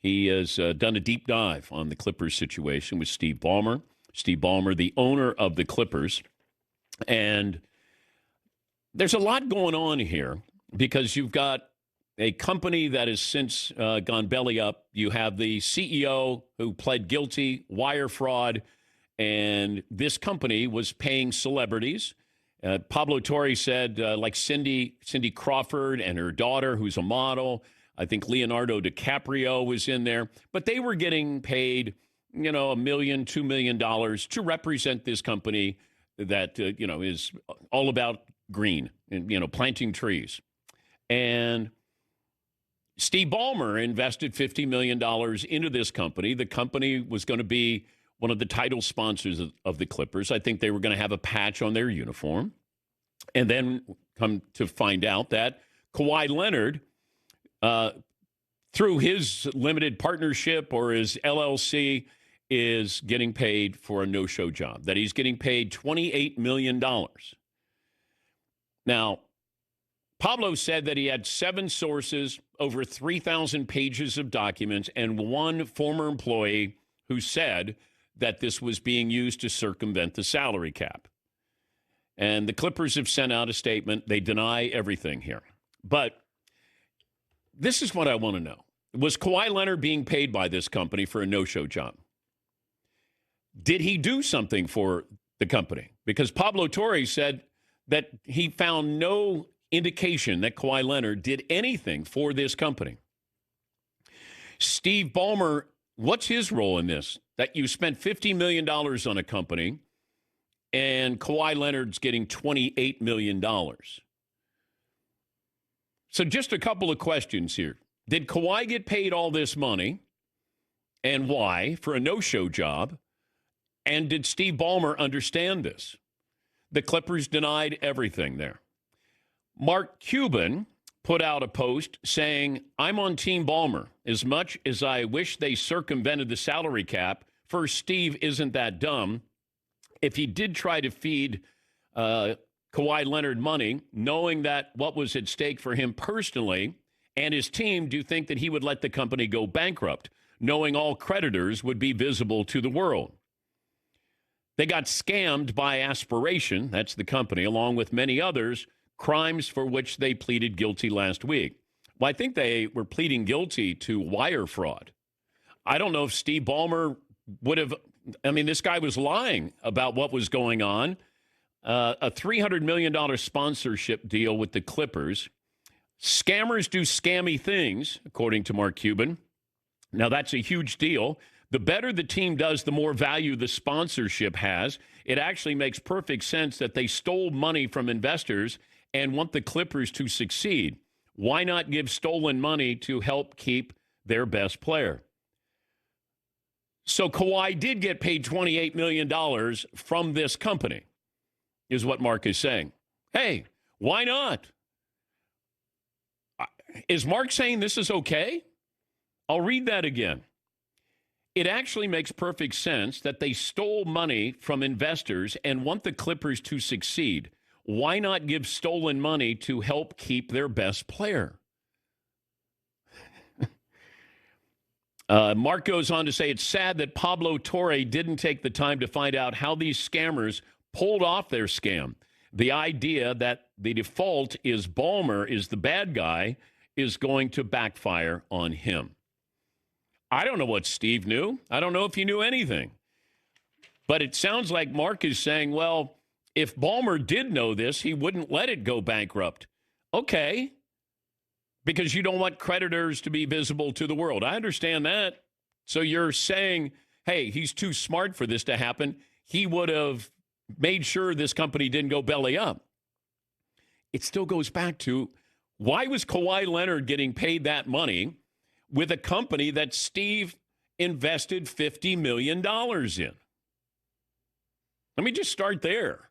He has done a deep dive on the Clippers situation with Steve Balmer. Steve Balmer, the owner of the Clippers. And there's a lot going on here because you've got a company that has since gone belly up. You have the CEO who pled guilty, wire fraud, and this company was paying celebrities. Pablo Torre said, like Cindy Crawford and her daughter, who's a model. I think Leonardo DiCaprio was in there. But they were getting paid, $1 million, $2 million to represent this company that, is all about green and, planting trees. And Steve Ballmer invested $50 million into this company. The company was going to be one of the title sponsors of the Clippers. I think they were going to have a patch on their uniform. And then come to find out that Kawhi Leonard, through his limited partnership or his LLC, is getting paid for a no-show job, that he's getting paid $28 million. Now, Pablo said that he had 7 sources, over 3,000 pages of documents, and one former employee who said that this was being used to circumvent the salary cap. And the Clippers have sent out a statement. They deny everything here. But this is what I want to know. Was Kawhi Leonard being paid by this company for a no-show job? Did he do something for the company? Because Pablo Torre said that he found no indication that Kawhi Leonard did anything for this company. Steve Ballmer, what's his role in this? That you spent $50 million on a company and Kawhi Leonard's getting $28 million. So just a couple of questions here. Did Kawhi get paid all this money and why for a no-show job? And did Steve Ballmer understand this? The Clippers denied everything there. Mark Cuban put out a post saying, I'm on Team Balmer. As much as I wish they circumvented the salary cap, first, Steve isn't that dumb. If he did try to feed Kawhi Leonard money, knowing that what was at stake for him personally and his team, do you think that he would let the company go bankrupt, knowing all creditors would be visible to the world? They got scammed by Aspiration, that's the company, along with many others, crimes for which they pleaded guilty last week. Well, I think they were pleading guilty to wire fraud. I don't know if Steve Ballmer would have, this guy was lying about what was going on. A $300 million sponsorship deal with the Clippers. Scammers do scammy things, according to Mark Cuban. Now, that's a huge deal. The better the team does, the more value the sponsorship has. It actually makes perfect sense that they stole money from investors and want the Clippers to succeed. Why not give stolen money to help keep their best player? So Kawhi did get paid $28 million from this company, is what Mark is saying. Hey, why not? Is Mark saying this is okay? I'll read that again. It actually makes perfect sense that they stole money from investors and want the Clippers to succeed. Why not give stolen money to help keep their best player? Mark goes on to say, it's sad that Pablo Torre didn't take the time to find out how these scammers pulled off their scam. The idea that the default is Balmer is the bad guy is going to backfire on him. I don't know what Steve knew. I don't know if he knew anything. But it sounds like Mark is saying, well, if Balmer did know this, he wouldn't let it go bankrupt. Okay. Because you don't want creditors to be visible to the world. I understand that. So you're saying, hey, he's too smart for this to happen. He would have made sure this company didn't go belly up. It still goes back to, why was Kawhi Leonard getting paid that money with a company that Steve invested $50 million in? Let me just start there.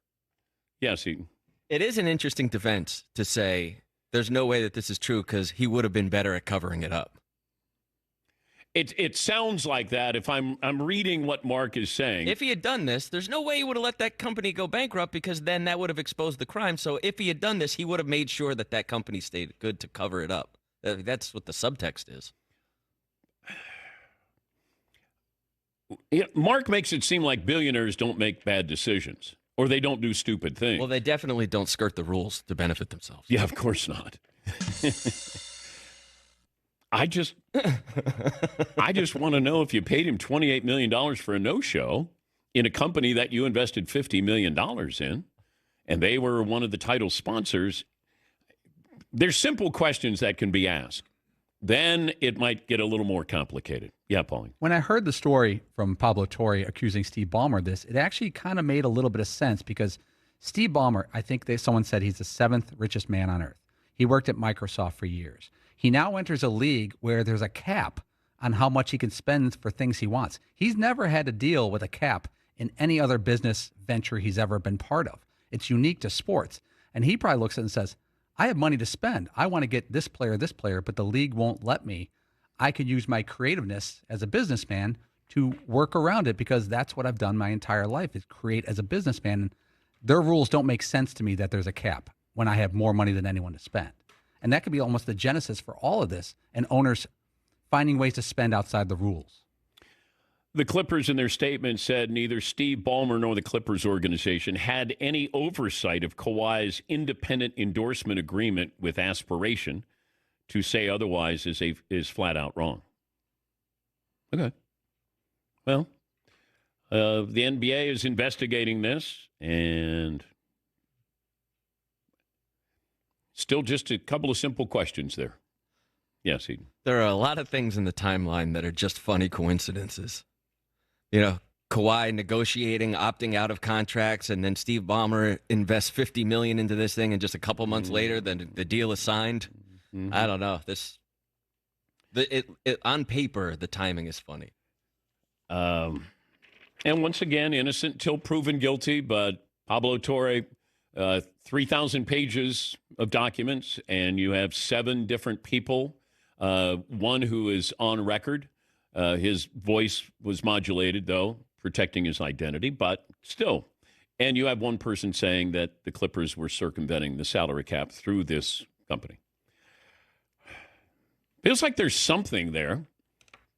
Yes, Eaton. It is an interesting defense to say there's no way that this is true because he would have been better at covering it up. It sounds like that if I'm reading what Mark is saying. If he had done this, there's no way he would have let that company go bankrupt because then that would have exposed the crime. So if he had done this, he would have made sure that company stayed good to cover it up. That's what the subtext is. Mark makes it seem like billionaires don't make bad decisions or they don't do stupid things. Well, they definitely don't skirt the rules to benefit themselves. Yeah, of course not. I just want to know if you paid him $28 million for a no-show in a company that you invested $50 million in, and they were one of the title sponsors. There's simple questions that can be asked. Then it might get a little more complicated. Yeah, Pauline. When I heard the story from Pablo Torre accusing Steve Ballmer of this, it actually kind of made a little bit of sense because Steve Ballmer, I think someone said he's the 7th richest man on earth. He worked at Microsoft for years. He now enters a league where there's a cap on how much he can spend for things he wants. He's never had to deal with a cap in any other business venture he's ever been part of. It's unique to sports. And he probably looks at it and says, I have money to spend. I want to get this player, but the league won't let me. I could use my creativeness as a businessman to work around it because that's what I've done my entire life is create as a businessman. Their rules don't make sense to me that there's a cap when I have more money than anyone to spend. And that could be almost the genesis for all of this and owners finding ways to spend outside the rules. The Clippers in their statement said neither Steve Ballmer nor the Clippers organization had any oversight of Kawhi's independent endorsement agreement with Aspiration. To say otherwise is flat out wrong. Okay. Well, the NBA is investigating this, and still just a couple of simple questions there. Yes, Eden. There are a lot of things in the timeline that are just funny coincidences. You know, Kawhi negotiating, opting out of contracts, and then Steve Ballmer invests $50 million into this thing, and just a couple months later, then the deal is signed. Mm-hmm. I don't know. On paper, the timing is funny. And once again, innocent till proven guilty, but Pablo Torre, 3,000 pages of documents, and you have 7 different people, one who is on record. His voice was modulated, though, protecting his identity, but still. And you have one person saying that the Clippers were circumventing the salary cap through this company. Feels like there's something there,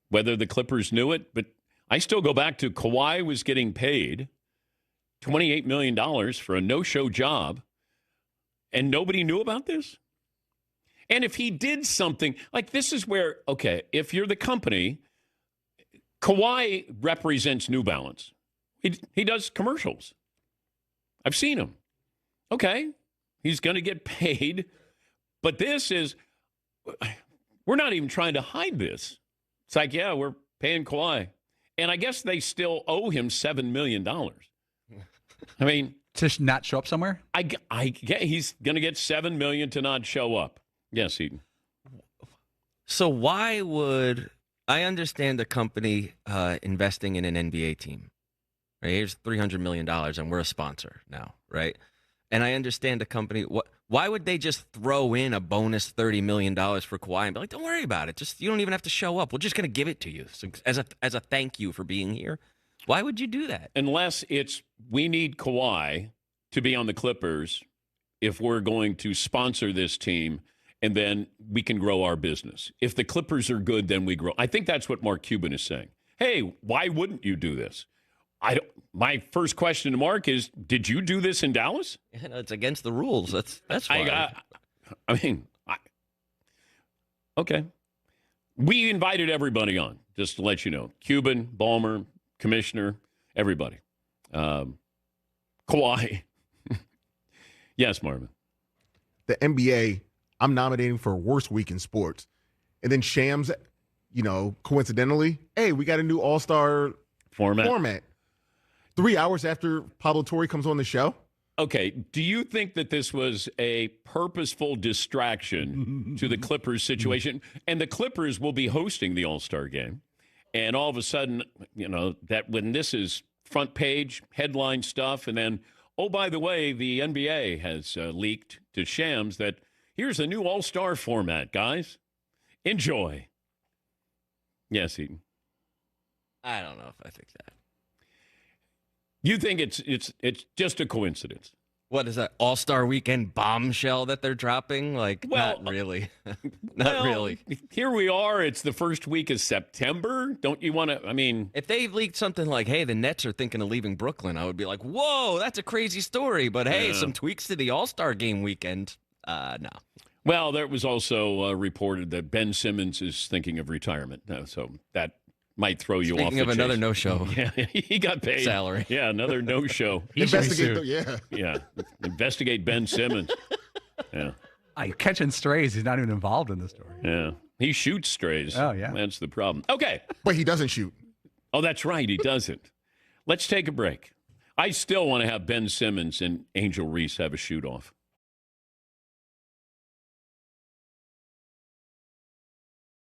whether the Clippers knew it, but I still go back to Kawhi was getting paid $28 million for a no-show job, and nobody knew about this? And if he did something, like this is where, okay, if you're the company, Kawhi represents New Balance. He does commercials. I've seen him. Okay, he's going to get paid, but this is... We're not even trying to hide this. It's like, yeah, we're paying Kawhi. And I guess they still owe him $7 million. I mean... To not show up somewhere? I get he's going to get $7 million to not show up. Yes, Eden. So why would... I understand a company investing in an NBA team. Right? Here's $300 million, and we're a sponsor now, right? And I understand a company... Why would they just throw in a bonus $30 million for Kawhi and be like, don't worry about it. You don't even have to show up. We're just going to give it to you as a thank you for being here. Why would you do that? Unless it's we need Kawhi to be on the Clippers if we're going to sponsor this team, and then we can grow our business. If the Clippers are good, then we grow. I think that's what Mark Cuban is saying. Hey, why wouldn't you do this? My first question to Mark is, did you do this in Dallas? Yeah, no, it's against the rules. That's why. Okay. We invited everybody on, just to let you know. Cuban, Balmer, Commissioner, everybody. Kawhi. Yes, Marvin. The NBA, I'm nominating for worst week in sports. And then Shams, coincidentally, hey, we got a new all-star format. 3 hours after Pablo Torre comes on the show? Okay, do you think that this was a purposeful distraction to the Clippers situation? And the Clippers will be hosting the All-Star game. And all of a sudden, that when this is front page, headline stuff, and then, oh, by the way, the NBA has leaked to Shams that here's a new All-Star format, guys. Enjoy. Yes, Eden. I don't know if I think that. You think it's just a coincidence? What is that All-Star Weekend bombshell that they're dropping? Like, Well, not really. Not really. Here we are. It's the first week of September. Don't you want to? I mean, If they leaked something like, hey, the Nets are thinking of leaving Brooklyn, I would be like, whoa, that's a crazy story. But hey, some tweaks to the All-Star game weekend. No. well, there was also reported that Ben Simmons is thinking of retirement. So that might throw you off. Speaking of another no-show. Yeah, he got paid. Salary. Yeah, another no-show. Investigate. Investigate Ben Simmons. Yeah. Catching strays. He's not even involved in the story. Yeah. He shoots strays. Oh, yeah. That's the problem. Okay. But he doesn't shoot. Oh, that's right. He doesn't. Let's take a break. I still want to have Ben Simmons and Angel Reese have a shoot-off.